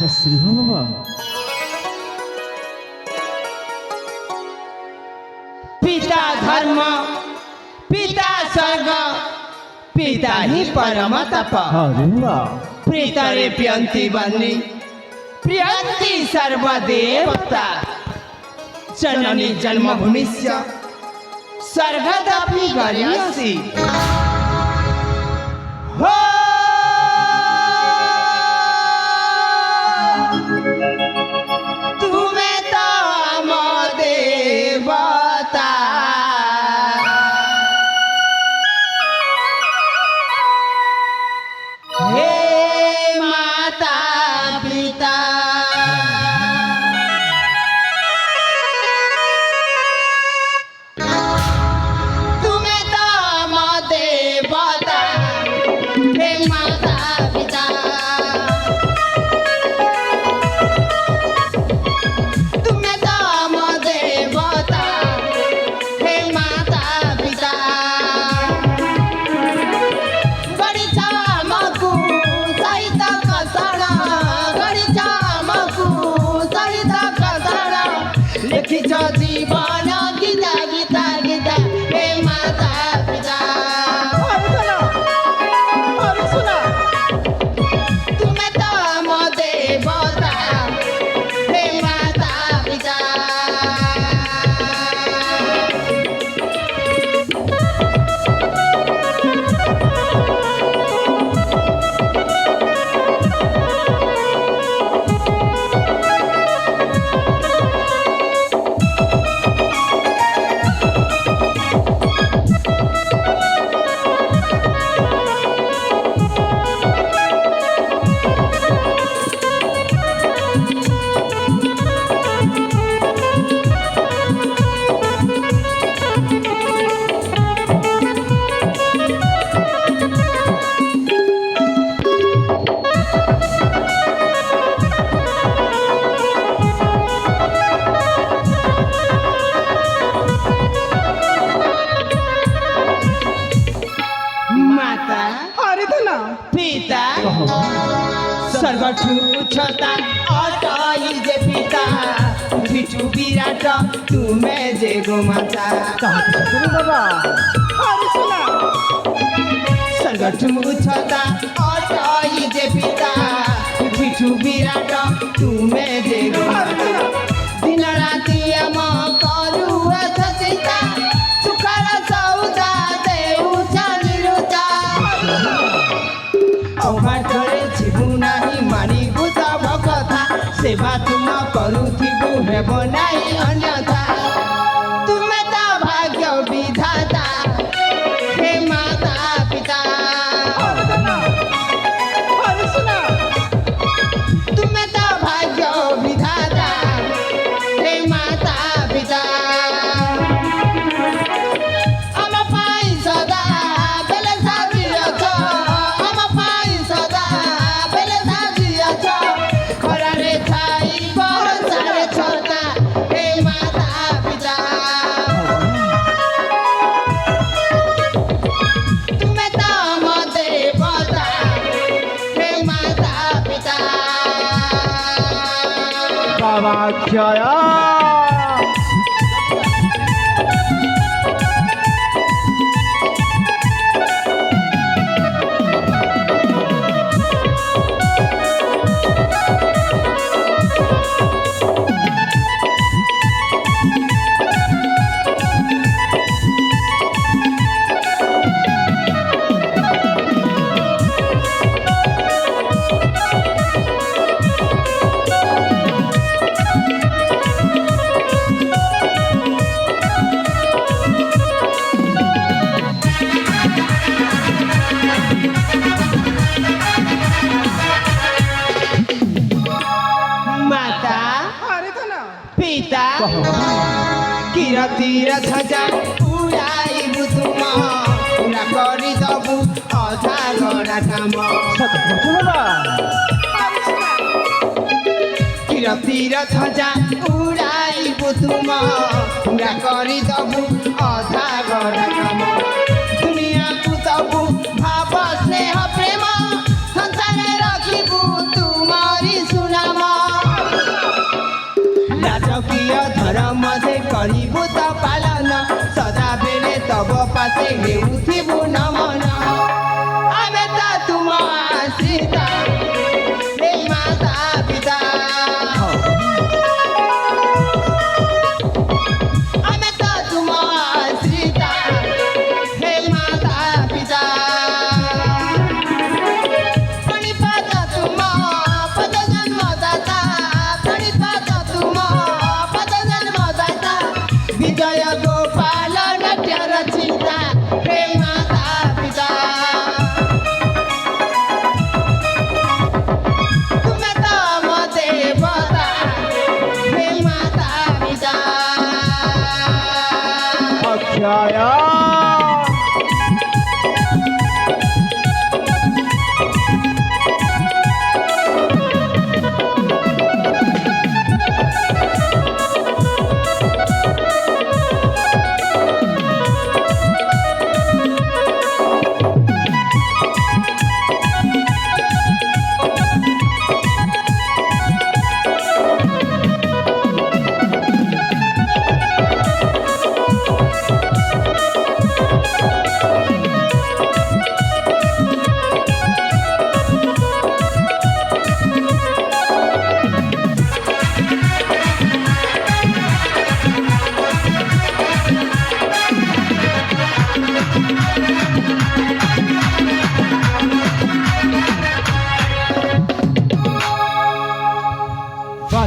আচ্ছা শ্রীভূ বাবা पिता धर्म पिता स्वर्ग पिता ही परम तप अरे वाह प्रीतरे प्रियंती बन्नी प्रियंती सर्वदेवता जननी जन्मभूमिस्य स्वर्गदपि गरीयसी हो तुम्हें तो हम देवता हे माता पिता तुम्हें तो हम देवता हे माता पिता तुम्हें तो हम देवता हे माता पिता गणिता मकु सहित कसण गणिता मकु सहित कसण लिखिछ जीवन गीता गीता गीता हे माता पिता तुम्हें तो हम देवता हे माता पिता माता अरे धना पिता सर्वठु उच्चता अटई जे पिता पिठु विराट तुमे जे गोमाता श्री बाबा अरे सुना सर्वठु उच्चता अटई जे पिता पिठु विराट तुमे जे गोमाता दिन राति आम करुआ चिता सुखर सौदा देउचा निरुचा अघाटरे जीवु नाही मानी बुझब कथा सेवा तुम करुथिबु हेब नाही अन्यथा तुमे त भाग्य विधाता हे माता पिता अरे सुना तुमे त भाग्य विधाता हे माता पिता हम पाई सदा बेले साजियछ हम पाई सदा बेले साजियछ खरारे छाई बरसारे छता हे माता पिता तुम्हें तो हम देवता हे माता पिता बाबा क्षया पिता किरतीर ध्वजा उड़ाइबु तुम पूरा करी दबु अधा गड़ा काम किरतीर ध्वजा उड़ाइबु तुम पूरा करी दबु अधा गड़ा काम दुनिया को दबु भाव स्नेह प्रेम संसार रखिबु तुमारी सुनाम ମତେ କରିବୁ ତ ପାଳନ ସଦାବେଳେ ତବ ପାଶେ ହେଉଥିବୁ ନମନ ଆମେ ତ ତୁମ ଆଶ୍ରିତ ହେ ମାତା ପିତା ଆମେ ତ ତୁମ ଆଶ୍ରିତ ହେ ମାତା ପିତା ପାଣିପାତ ତୁମ ପଦ ଜନ୍ମଦାତା ପାଣିପାତ ତୁମ ପଦ ଜନ୍ମଦାତା ବିଜୟ ଗୋପାଳ ନାଟ୍ୟ ରଚିତା ହେ ମାତା ପିତା ତୁମେ ତ ମୋ ଦେବତା ହେ ମାତା ପିତା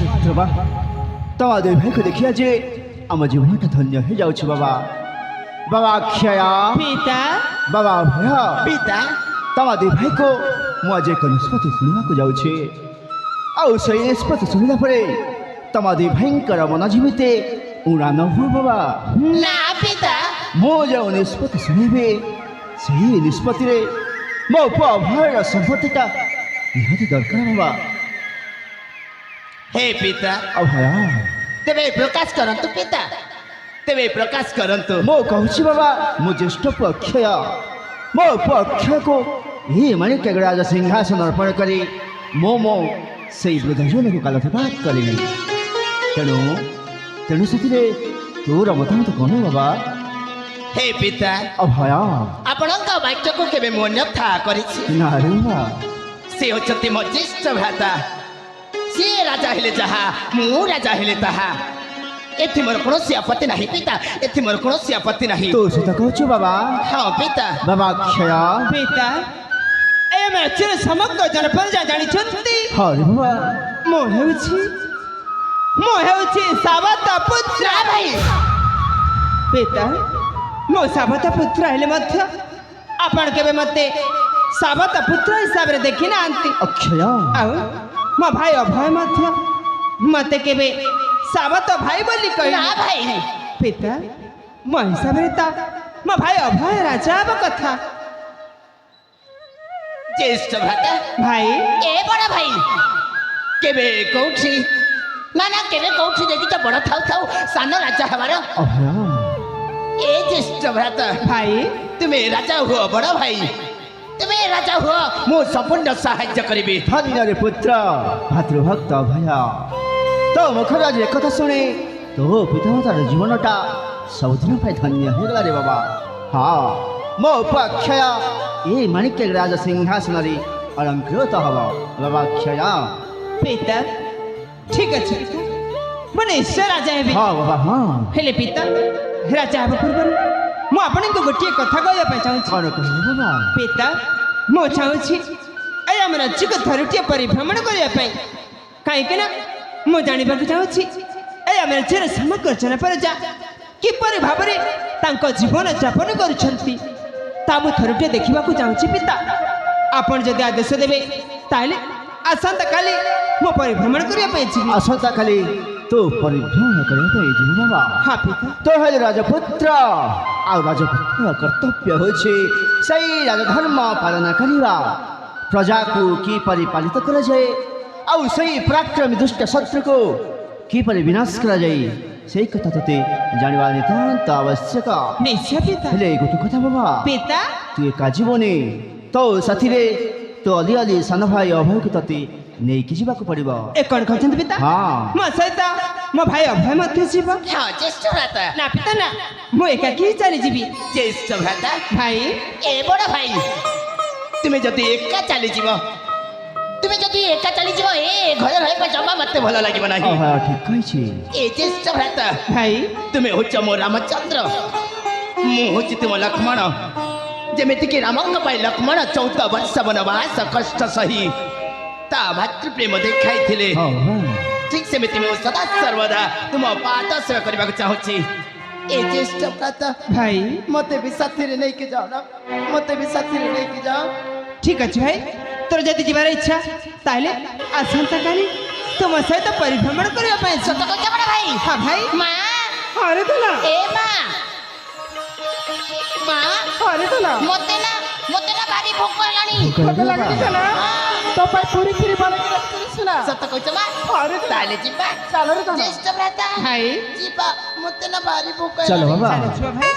ଅକ୍ଷୟ বাবা তোমাদের ভাইকে দেখিয়া যে আমার জীবনটা ধন্য হয়ে যাচ্ছে বাবা বাবা অক্ষয়া পিতা বাবা ভয় পিতা তোমাদের ভাইকে ମୁଁ ଆଜି ଏକ ନିଷ୍ପତ୍ତି ଶୁଣିବାକୁ ଯାଉଛି ଆଉ ସେଇ ନିଷ୍ପତ୍ତି ଶୁଣିଲା ପରେ ତମ ଦୁଇ ଭାଇଙ୍କର ମନ ଯେମିତି ଉଡ଼ାନ ହୁଏ ବାବା ନା ପିତା ମୁଁ ଯେଉଁ ନିଷ୍ପତ୍ତି ଶୁଣିବି ସେହି ନିଷ୍ପତ୍ତିରେ ମୋ ପୁଅ ଭୟର ସମ୍ପତ୍ତିଟା ନିହାତି ଦରକାର ବାବା ହେ ପିତା ଅଭୟ ତେବେ ପ୍ରକାଶ କରନ୍ତୁ ପିତା ତେବେ ପ୍ରକାଶ କରନ୍ତୁ ମୁଁ କହୁଛି ବାବା ମୁଁ ଜ୍ୟେଷ୍ଠ ପୁଅ ଅକ୍ଷୟ ମୋ ପୁଅ ଅକ୍ଷୟକୁ ଏହି ମାଣିକ୍ୟରାଜ ସିଂହାସନ ଅର୍ପଣ କରି ମୁଁ ସେଇ ବୃଦ୍ଧଜନକୁ କାଲତିପାତ କରିବି ତେଣୁ ତେଣୁ ସେଥିରେ ତୋର ମତାମତ କ'ଣ ବାବା ହେ ପିତା ଅଭୟ ଆପଣଙ୍କ ବାକ୍ୟକୁ କେବେ ମୁଁ ଅନ୍ୟଥା କରିଛି ନାରେ ବାବା ସେ ହେଉଛନ୍ତି ମୋ ଜ୍ୟେଷ୍ଠ ଭ୍ରାତା ସିଏ ରାଜା ହେଲେ ଯାହା ମୁଁ ରାଜା ହେଲେ ତାହା ଏଥି ମୋର କୌଣସି ଆପତ୍ତି ନାହିଁ ପିତା ଏଥି ମୋର କୌଣସି ଆପତ୍ତି ନାହିଁ ତୁ ସେତ କହୁଛୁ ବାବା ହଁ ପିତା ବାବା ଅକ୍ଷୟ ପିତା ଏ ମ୍ୟାଚର ସମଗ୍ର ଜନପଦ ଜାଣିଛନ୍ତି ହରେ ବାବା ମୁଁ ହେଉଛି ସାବତ ପୁତ୍ର ଭାଇ ପିତା ମୁଁ ସାବତ ପୁତ୍ର ହେଲେ ମଧ୍ୟ ଆପଣ କେବେ ମୋତେ ସାବତ ପୁତ୍ର ହିସାବରେ ଦେଖି ନାହାନ୍ତି ଅକ୍ଷୟ ଆଉ ମୋ ଭାଇ ଅଭୟ ମଧ୍ୟ ମୋତେ କେବେ ସାବତ ଭାଇ ବୋଲି କହିଲେ ଭାଇ ପିତା ମୋ ହିସାବରେ ତ ମୋ ଭାଇ ଅଭୟ ରାଜା ହେବା କଥା ଜ୍ୟେଷ୍ଠ ଭ୍ରାତା ଭାଇ ଏ ବଡ଼ ଭାଇ କେବେ କୋଉଠି ନା ନା କେବେ କୋଉଠି ଯଦି ତ ବଡ଼ ଥାଉ ଥାଉ ସାନ ରାଜା ହେବାର ଅଭୟ ଏ ଜ୍ୟେଷ୍ଠ ଭ୍ରାତା ଭାଇ ତୁମେ ରାଜା ହୁଅ ବଡ଼ ଭାଇ ତୁମେ ରାଜା ହୁଅ ମୁଁ ସମ୍ପୂର୍ଣ୍ଣ ସାହାଯ୍ୟ କରିବି ଧନ୍ୟରେ ପୁତ୍ର ଭାତୃଭକ୍ତ ଅଭୟ ତୋ ମୁଖରୁ ଆଜି ଏକଥା ଶୁଣି ତୋ ପିତାମାତାର ଜୀବନଟା ସବୁଦିନ ପାଇଁ ଧନ୍ୟ ହେଇଗଲା ରେ ବାବା ହଁ ମୋ ପୁଅ ଅକ୍ଷୟ ଏ ମାଣିକ୍ୟରାଜ ସିଂହାସନରେ ଅଳଙ୍କୃତ ହବ ବାବା ଅକ୍ଷୟ ପିତା ଠିକ ଅଛି ପିତା ମୁଁ ନିଶ୍ଚୟ ରାଜା ହେବି ହଁ ବାବା ହଁ ହେଲେ ପିତା ରାଜା ହେବା ପୂର୍ବରୁ ମୁଁ ଆପଣଙ୍କୁ ଗୋଟିଏ କଥା କହିବା ପାଇଁ ଚାହୁଁଛି କ'ଣ କହିଲେ ବାବା ପିତା ମୁଁ ଚାହୁଁଛି ଏ ଆମ ରାଜ୍ୟକୁ ଥରୁଟିଏ ପରିଭ୍ରମଣ କରିବା ପାଇଁ କାହିଁକି ନା ମୁଁ ଜାଣିବାକୁ ଚାହୁଁଛି ଏ ଆମ ରାଜ୍ୟର ସମଗ୍ର ଜନପ୍ରଜା କିପରି ଭାବରେ ତାଙ୍କ ଜୀବନ ଯାପନ କରୁଛନ୍ତି ତା ମୁଁ ଥରୁଟିଏ ଦେଖିବାକୁ ଚାହୁଁଛି ପିତା ଆପଣ ଯଦି ଆଦେଶ ଦେବେ ତାହେଲେ ଆସନ୍ତାକାଲି ମୁଁ ପରିଭ୍ରମଣ କରିବା ପାଇଁ ଯିବି ଆସନ୍ତାକାଲି ତୁ ପରିଭ୍ରମଣ କରିବା ପାଇଁ ଯିବୁ ବାବା ହଁ ପିତା ତୋ ହେଲେ ରାଜପୁତ୍ର ଆଉ ରାଜପୁତ୍ର କର୍ତ୍ତବ୍ୟ ହେଉଛି ସେଇ ରାଜଧର୍ମ ପାଳନ କରିବା ପ୍ରଜାକୁ କିପରି ପାଳିତ କରାଯାଏ ଆଉ ସେଇ ପରାକ୍ରମୀ ଦୁଷ୍ଟ ଶତ୍ରୁକୁ କିପରି ବିନାଶ କରାଯାଏ ସେଇ କଥା ତୋତେ ଜାଣିବା ନିତାନ୍ତ ଆବଶ୍ୟକ ନିଶ୍ଚୟ ପିତା ହେଲେ ଗୋଟେ କଥା ବାବା ପିତା ତୁ ଏକା ଯିବୁନି ତୋ ସାଥିରେ ତୋ ଅଲି ଅଲି ସାନ ଭାଇ ଅଭୟକୁ ତୋତେ ନେଇକି ଯିବାକୁ ପଡ଼ିବ ଏ କ'ଣ କହିଛନ୍ତି ପିତା ହଁ ମୋ ସହିତ ମୋ ଭାଇ ଅଭୟ ମଧ୍ୟ ଯିବ। ହଁ ଜ୍ୟେଷ୍ଠ ଭ୍ରାତା ନା ପିତା ନା, ମୁଁ ଏକାକି ଚାଲିଯିବି। ଜ୍ୟେଷ୍ଠ ଭ୍ରାତା ଭାଇ ଏ ବଡ଼ ଭାଇ ତୁମେ ଯଦି ଏକା ଚାଲିଯିବ ଏ ଘରେ ରହିବା ଜମା ମତେ ଭଲ ଲାଗିବ ନାହିଁ। ହଁ ହଁ ଠିକ କହିଛି। ଏ ଜ୍ୟେଷ୍ଠ ଭ୍ରାତା ଭାଇ ତୁମେ ହଉଛ ମୋ ରାମଚନ୍ଦ୍ର, ମୁଁ ହଉଛି ତୁମ ଲକ୍ଷ୍ମଣ। ଯେମିତିକି ରାମଙ୍କ ପାଇଁ ଲକ୍ଷ୍ମଣ 14 ବର୍ଷ ବନବାସ କଷ୍ଟ ସହି ତା ଭାତୃପ୍ରେମ ଦେଖାଇଥିଲେ, ହଁ ହଁ ଠିକ ସେମିତି ମୁଁ ସଦା ସର୍ବଦା ତୁମ ପାଦ ସେବା କରିବାକୁ ଚାହୁଁଛି। ଏ ଜ୍ୟେଷ୍ଠ ଭ୍ରାତା ଭାଇ ମତେ ବି ସାଥିରେ ନେଇକି ଯାଅ ନା, ମତେ ବି ସାଥିରେ ନେଇକି ଯାଅ। ଠିକ ଅଛି ଭାଇ, ତୋର ଯଦି ଯିବାର ଇଚ୍ଛା ତାହେଲେ ଆସନ୍ତାକାଲି ତୁମ ସହିତ ପରିଭ୍ରମଣ କରିବା ପାଇଁ ସତ କହୁଛ ବଡ଼ ଭାଇ? ହଁ ଭାଇ। ମା ଆରେ ଦେଲା ଏ ମା ମା ଆରେ ଦେଲା ମତେ ନା ଭାରି ଭୋକ ହେଲାଣି। ତୋ ପାଇଁ ପୁରୀ କ୍ଷୀରି ବନେଇକି ରଖିଥିଲି ଶୁଣା। ସତ କହୁଛ ମା? ଆରେ ଦେଲା ତାହେଲେ ଯିବା। ଚାଲରେ ଜ୍ୟେଷ୍ଠ ଭ୍ରାତା ଭାଇ ଯିବା, ମତେ ନା ଭାରି ଭୋକ চলো ହେଲାଣି। বাবা। ଚାଲ ଛୁଆ ଭାଇ।